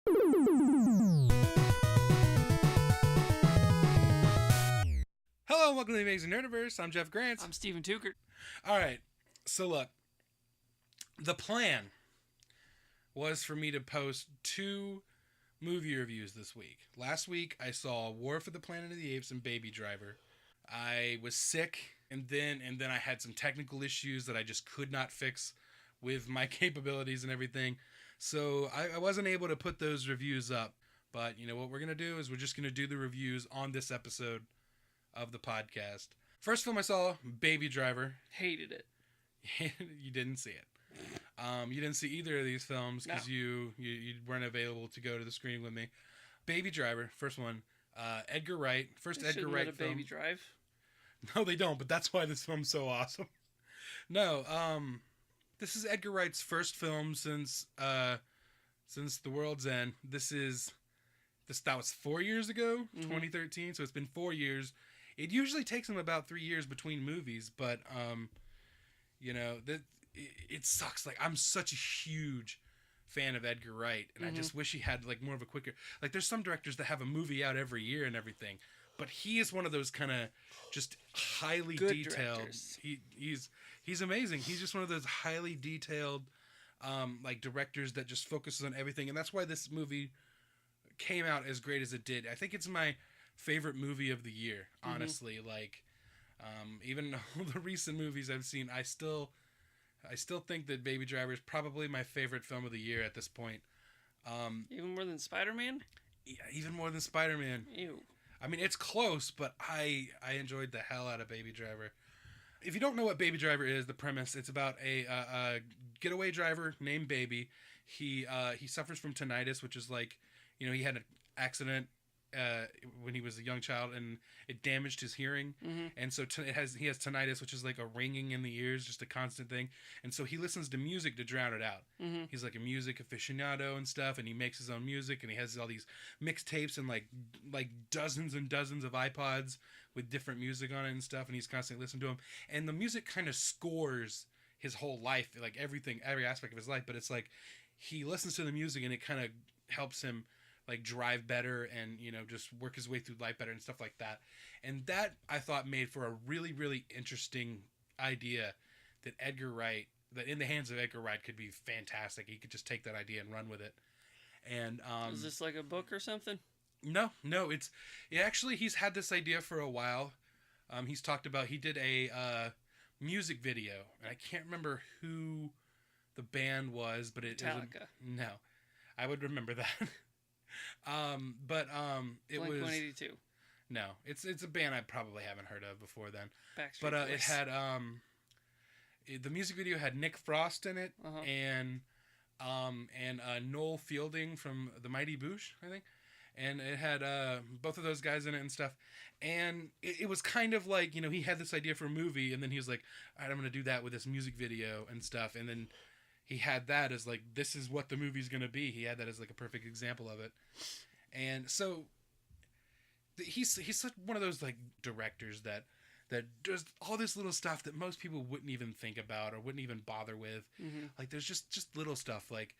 Hello and welcome to the Amazing Nerdiverse. I'm Jeff Grant. I'm Steven Tukert. Alright, so look. The plan was for me to post 2 movie reviews this week. Last week I saw War for the Planet of the Apes and Baby Driver. I was sick and then I had some technical issues that I just could not fix with my capabilities and everything. So I wasn't able to put those reviews up. But you know what we're going to do is we're just going to do the reviews on this episode of the podcast. First film I saw, Baby Driver. Hated it. You didn't see it. You didn't see either of these films because you weren't available to go to the screening with me. Baby Driver, first one. Edgar Wright, first Edgar Wright film. Baby Drive. No, they don't. But that's why this film's so awesome. No, this is Edgar Wright's first film since The World's End. That was 4 years ago, 2013. So it's been 4 years. It usually takes him about 3 years between movies, but it sucks. Like, I'm such a huge fan of Edgar Wright, and I just wish he had like more of a quicker. Like, there's some directors that have a movie out every year and everything, but he is one of those kind of just highly good detailed. Directors. He's amazing. He's just one of those highly detailed like directors that just focuses on everything, and that's why this movie came out as great as it did. I think it's my favorite movie of the year, honestly. Like, even all the recent movies I've seen, I still think that Baby Driver is probably my favorite film of the year at this point. Even more than Spider-Man? Yeah, even more than Spider-Man. Ew. I mean, it's close, but I enjoyed the hell out of Baby Driver. If you don't know what Baby Driver is, the premise, it's about a getaway driver named Baby. He suffers from tinnitus, which is like, he had an accident when he was a young child, and it damaged his hearing, and so he has tinnitus, which is like a ringing in the ears, just a constant thing. And so he listens to music to drown it out. He's like a music aficionado and stuff, and he makes his own music, and he has all these mixtapes and like dozens and dozens of iPods with different music on it and stuff, and he's constantly listening to them. And the music kind of scores his whole life, like every aspect of his life. But it's like he listens to the music, and it kind of helps him like drive better and, just work his way through life better and stuff like that. And that, I thought, made for a really, really interesting idea that in the hands of Edgar Wright, could be fantastic. He could just take that idea and run with it. And is this like a book or something? No, he's had this idea for a while. He's talked about, he did a music video, and I can't remember who the band was, but Metallica. No, I would remember that. It was Blink-182. No, it's a band I probably haven't heard of before then. Backstreet But Boys. it had the music video had Nick Frost in it, and Noel Fielding from the Mighty Boosh, I think. And it had both of those guys in it and stuff. And it was kind of like, he had this idea for a movie, and then he was like, all right, I'm going to do that with this music video and stuff. And then he had that as like, this is what the movie's going to be. He had that as like a perfect example of it. And so he's such one of those like directors that does all this little stuff that most people wouldn't even think about or wouldn't even bother with. Like, there's just little stuff. Like,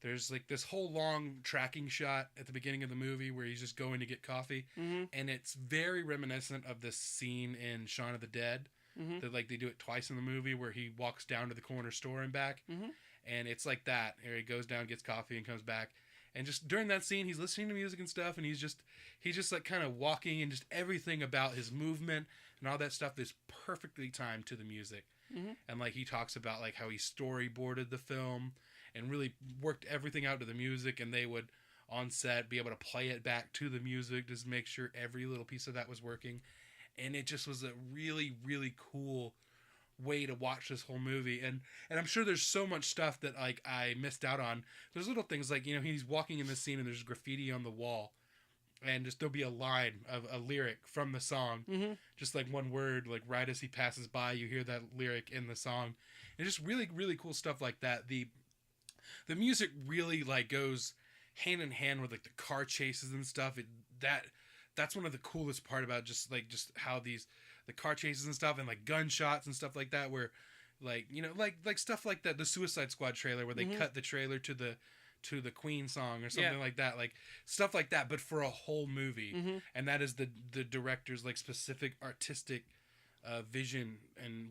there's like this whole long tracking shot at the beginning of the movie where he's just going to get coffee. And it's very reminiscent of this scene in Shaun of the Dead. That, like, they do it twice in the movie where he walks down to the corner store and back. And it's like that. Or he goes down, gets coffee, and comes back. And just during that scene, he's listening to music and stuff, and he's just like kind of walking, and just everything about his movement and all that stuff is perfectly timed to the music. And like, he talks about like how he storyboarded the film and really worked everything out to the music, and they would on set be able to play it back to the music, just make sure every little piece of that was working. And it just was a really, really cool way to watch this whole movie. And I'm sure there's so much stuff that like I missed out on. There's little things like, he's walking in the scene and there's graffiti on the wall, and just there'll be a line of a lyric from the song, just like one word, like right as he passes by, you hear that lyric in the song. And just really, really cool stuff like that. The music really like goes hand in hand with like the car chases and stuff. That's one of the coolest part about just how the car chases and stuff, and like gunshots and stuff like that, where like, like stuff like that, the Suicide Squad trailer where they cut the trailer to to the Queen song or something like that, like stuff like that, but for a whole movie. And that is the director's like specific artistic vision and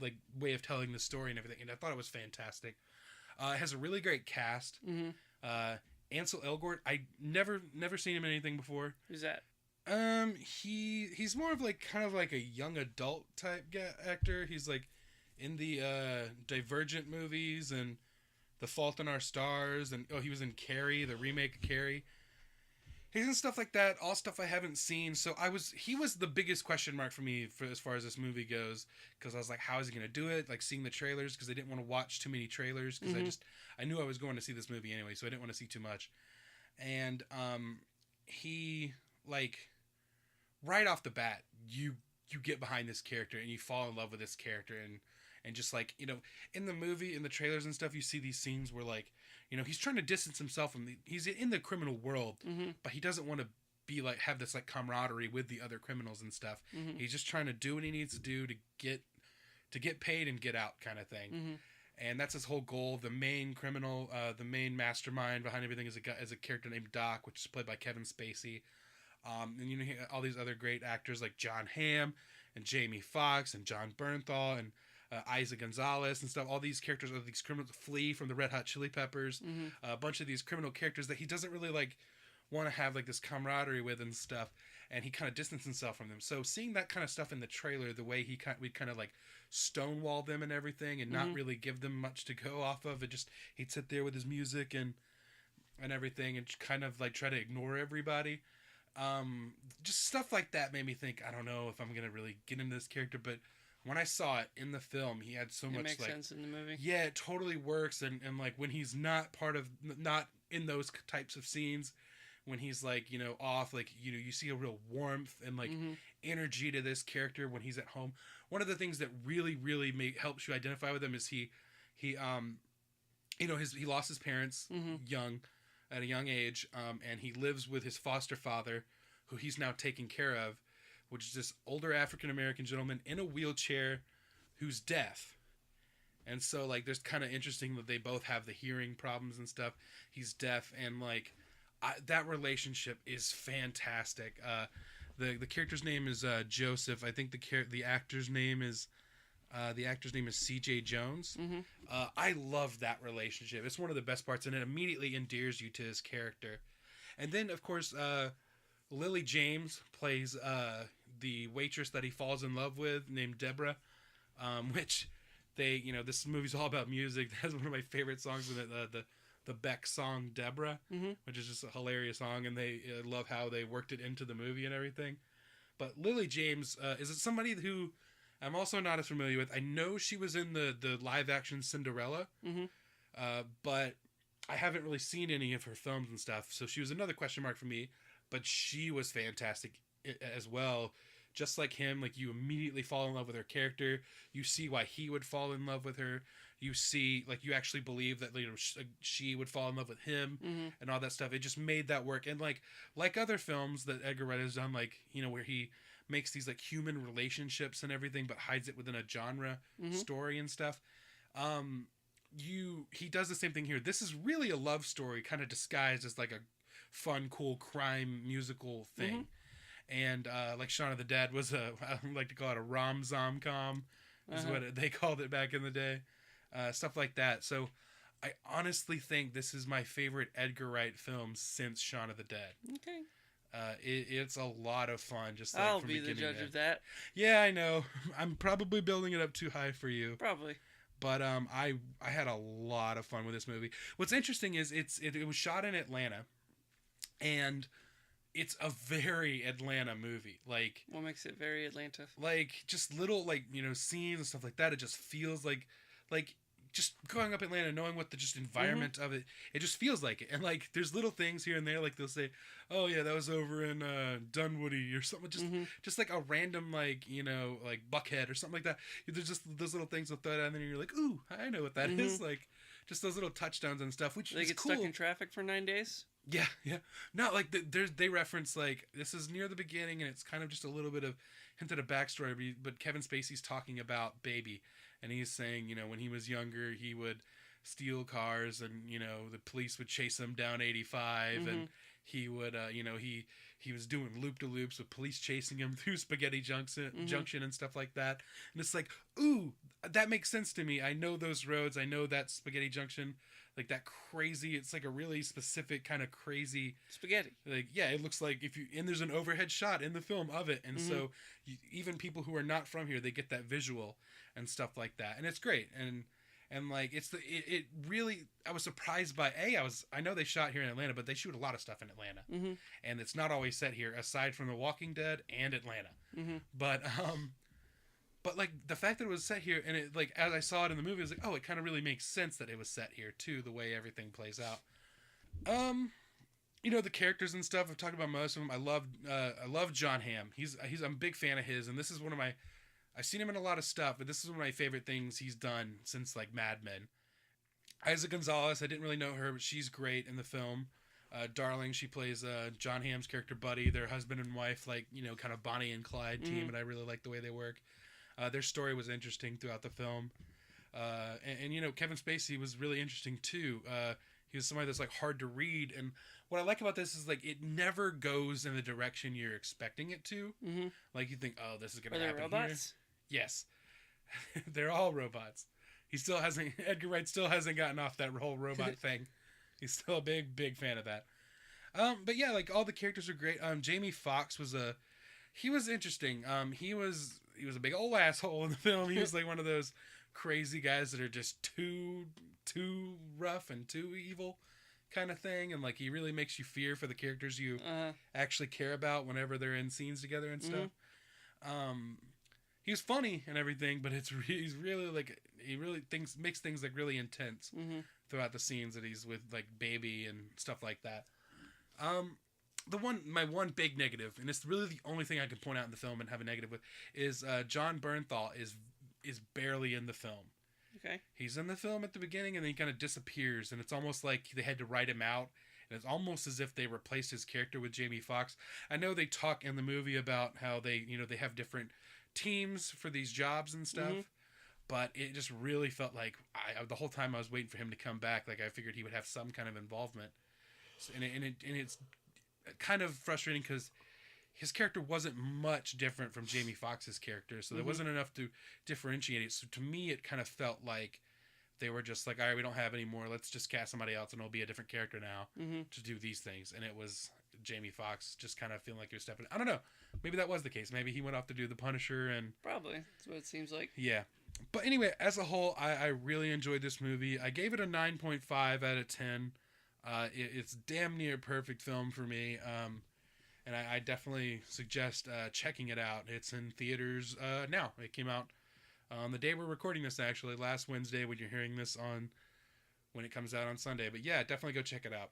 like way of telling the story and everything. And I thought it was fantastic. It has a really great cast. Ansel Elgort, I never seen him in anything before. Who's that? He's more of like kind of like a young adult type actor. He's like in the Divergent movies and The Fault in Our Stars, and he was in Carrie, the remake of Carrie. He's in stuff like that, all stuff I haven't seen. So he was the biggest question mark for me for as far as this movie goes, because I was like, how is he gonna do it? Like seeing the trailers, because I didn't want to watch too many trailers, because I knew I was going to see this movie anyway, so I didn't want to see too much. And he like right off the bat, you get behind this character and you fall in love with this character, and just like, you know, in the movie, in the trailers and stuff, you see these scenes where like, you know, he's trying to distance himself from he's in the criminal world, but he doesn't want to be like, have this like camaraderie with the other criminals and stuff. He's just trying to do what he needs to do to get paid and get out kind of thing. And that's his whole goal. The main criminal, the main mastermind behind everything is a character named Doc, which is played by Kevin Spacey. And you know, all these other great actors like John Hamm and Jamie Foxx and John Bernthal and Eiza González and stuff. All these characters are these criminals. Flea from the Red Hot Chili Peppers. A bunch of these criminal characters that he doesn't really like want to have like this camaraderie with and stuff, and he kind of distanced himself from them. So seeing that kind of stuff in the trailer, the way we'd kind of like stonewall them and everything, and not really give them much to go off of. It just, he'd sit there with his music and everything, and kind of like try to ignore everybody. Just stuff like that made me think, I don't know if I'm gonna really get into this character, but when I saw it in the film, he had so much makes like sense in the movie. Yeah, it totally works, and like when he's not in those types of scenes, when he's like, you know, off, like, you know, you see a real warmth and like energy to this character when he's at home. One of the things that really helps you identify with him is he you know, he lost his parents at a young age, and he lives with his foster father, who he's now taking care of, which is this older African-American gentleman in a wheelchair who's deaf. And so, like, there's kind of interesting that they both have the hearing problems and stuff. He's deaf, and, like, that relationship is fantastic. The character's name is Joseph. I think the actor's name is C.J. Jones. I love that relationship. It's one of the best parts, and it immediately endears you to his character. And then, of course, Lily James plays the waitress that he falls in love with, named Deborah, which you know, this movie's all about music. That's one of my favorite songs in it, the Beck song Deborah, which is just a hilarious song, and they love how they worked it into the movie and everything. But Lily James is somebody who I'm also not as familiar with. I know she was in the live-action Cinderella, but I haven't really seen any of her films and stuff, so she was another question mark for me. But she was fantastic as well. Just like him, like, you immediately fall in love with her character. You see why he would fall in love with her. You see, like, you actually believe that, you know, she would fall in love with him and all that stuff. It just made that work. And like other films that Edgar Wright has done, like, you know, where he makes these like human relationships and everything, but hides it within a genre story and stuff. He does the same thing here. This is really a love story, kind of disguised as like a fun, cool crime musical thing. And like Shaun of the Dead was I like to call it a rom-zom-com is what they called it back in the day. Stuff like that. So I honestly think this is my favorite Edgar Wright film since Shaun of the Dead. Okay. It's a lot of fun. Just like I'll be the judge of that. Yeah, I know. I'm probably building it up too high for you. Probably. But I had a lot of fun with this movie. What's interesting is it was shot in Atlanta, and it's a very Atlanta movie. Like, what makes it very Atlanta? Like, just little, like, you know, scenes and stuff like that. It just feels like just growing up in Atlanta, knowing what the just environment of it, it just feels like it. And like, there's little things here and there, like they'll say, "Oh yeah, that was over in Dunwoody" or something. Just like a random, like, you know, like Buckhead or something like that. There's just those little things they'll throw down, and then you're like, "Ooh, I know what that is." Like, just those little touchdowns and stuff, which they is get cool. Stuck in traffic for 9 days. Yeah. Not like they reference, like, this is near the beginning, and it's kind of just a little bit of hinted a backstory. But Kevin Spacey's talking about Baby, and he's saying, you know, when he was younger, he would steal cars, and the police would chase him down 85, and he would he was doing loop-de-loops with police chasing him through Spaghetti Junction and stuff like that. And it's like, ooh, that makes sense to me. I know those roads. I know that Spaghetti Junction, like that crazy. It's like a really specific kind of crazy spaghetti. Like, yeah, it looks like and there's an overhead shot in the film of it, and so even people who are not from here, they get that visual and stuff like that, and it's great. And like it really, I was surprised by I know they shot here in Atlanta, but they shoot a lot of stuff in Atlanta, and it's not always set here aside from The Walking Dead and Atlanta. But like the fact that it was set here, and it, like, as I saw it in the movie, I was like, oh, it kind of really makes sense that it was set here too, the way everything plays out. The characters and stuff, I've talked about most of them. I love John Hamm. I'm a big fan of his, and this is one of my, I've seen him in a lot of stuff, but this is one of my favorite things he's done since like Mad Men. Eiza González, I didn't really know her, but she's great in the film. Darling, she plays John Hamm's character Buddy, their husband and wife, like, kind of Bonnie and Clyde team, and I really like the way they work. Their story was interesting throughout the film. And Kevin Spacey was really interesting too. He was somebody that's like hard to read, and what I like about this is like it never goes in the direction you're expecting it to. Like you think, oh, this is gonna happen. Are they robots? Here. Yes, they're all robots. Edgar Wright still hasn't gotten off that whole robot thing. He's still a big fan of that. But yeah, like all the characters are great. Jamie Foxx was interesting. He was a big old asshole in the film. He was like one of those crazy guys that are just too rough and too evil kind of thing, and like he really makes you fear for the characters you actually care about whenever they're in scenes together and stuff. He was funny and everything, but he's really like, he really makes things like really intense throughout the scenes that he's with like Baby and stuff like that. My one big negative, and it's really the only thing I can point out in the film and have a negative with, is John Bernthal is barely in the film. Okay. He's in the film at the beginning, and then he kind of disappears, and it's almost like they had to write him out, and it's almost as if they replaced his character with Jamie Foxx. I know they talk in the movie about how they have different teams for these jobs and stuff, but it just really felt like the whole time I was waiting for him to come back, like I figured he would have some kind of involvement, and it's kind of frustrating because his character wasn't much different from Jamie Foxx's character, so there wasn't enough to differentiate it. So to me, it kind of felt like they were just like, all right, we don't have any more. Let's just cast somebody else, and it'll be a different character now to do these things. And it was Jamie Foxx just kind of feeling like he was stepping. I don't know. Maybe that was the case. Maybe he went off to do The Punisher, and probably that's what it seems like. Yeah, but anyway, as a whole, I really enjoyed this movie. I gave it a 9.5 out of 10. It's damn near a perfect film for me. And I definitely suggest checking it out. It's in theaters now. It came out on the day we're recording this, actually, last Wednesday, when you're hearing this when it comes out on Sunday. But yeah, definitely go check it out.